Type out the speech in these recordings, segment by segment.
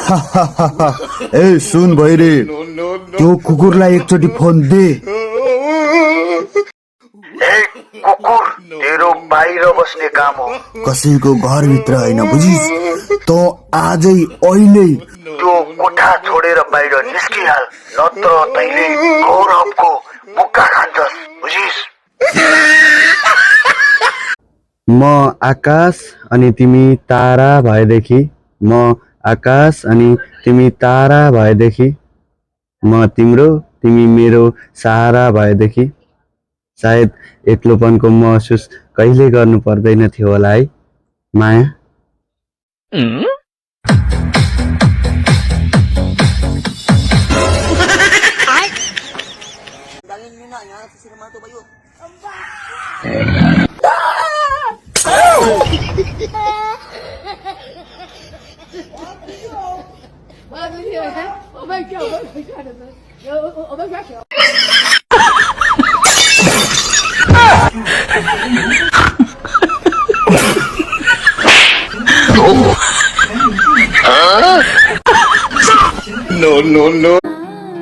ए सुन भैरे, त्यो कुकुरलाई एकचोटि फोन दे। कुकुर तेरो बाहिर बस्ने काम हो, कसैको घरभित्र होइन, बुझिस? त आजै अहिले त्यो कोठा छोडेर बाहिर निस्किहाल, नत्र तैँले गौरवको मुक्का खान्छस्, बुझिस? म आकाश अनि तिमी तारा भएदेखि, म आकाश अनि तिमी तारा भएदेखि, म तिम्रो तिमी मेरो सहारा भएदेखि सायद एक्लोपनको महसुस कहिले गर्नु पर्दैन थियो होला है माया।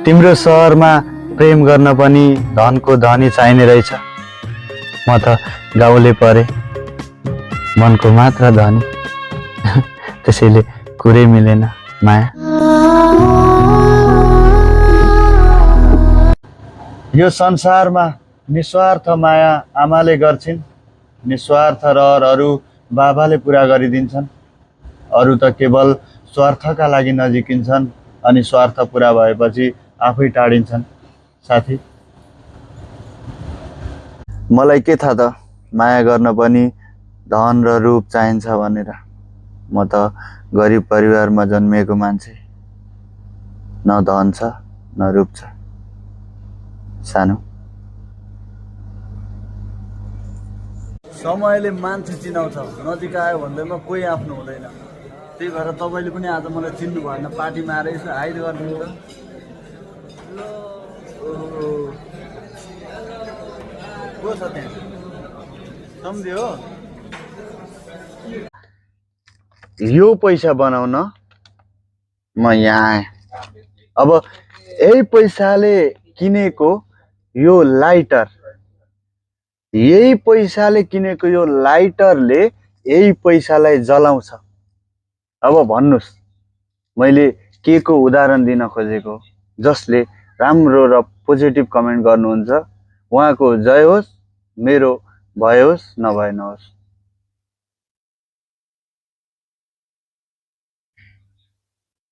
तिम्रो सहरमा प्रेम गर्न पनि धनको धनी चाहिने रहेछ। म त गाउँले परे, मनको मात्र धनी, त्यसैले कुरै मिलेन माया। यो संसारमा निस्वार्थ माया आमाले गर्छिन्, निस्वार्थ रहरहरू बाबाले पुरा गरिदिन्छन्। अरू त केवल स्वार्थका लागि नजिकिन्छन् अनि स्वार्थ पुरा भएपछि आफै टाढिन्छन्। साथी, मलाई के थाहा त माया गर्न पनि धन र रूप चाहिन्छ भनेर। म त गरिब परिवारमा जन्मिएको मान्छे, न धन छ न रूप छ। सानो समयले मान्छे चिनाउँछ, नजिक आयो भन्दैमा कोही आफ्नो हुँदैन। त्यही भएर तपाईँले पनि आज मलाई चिन्नु भएन, पार्टीमा आएर यसो हाइड गरिदिनु त। को छ त्यहाँ? सम्झ्यो? यो पैसा बनाउन म यहाँ आएँ। अब यही पैसाले किनेको यो लाइटर, यही पैसाले किनेको यो लाइटरले यही पैसालाई जलाउँछ। अब भन्नुस् मैले के को उदाहरण दिन खोजेको? जसले राम्रो र पोजिटिभ कमेन्ट गर्नुहुन्छ उहाँको जय होस्, मेरो भए होस् नभए नहोस्।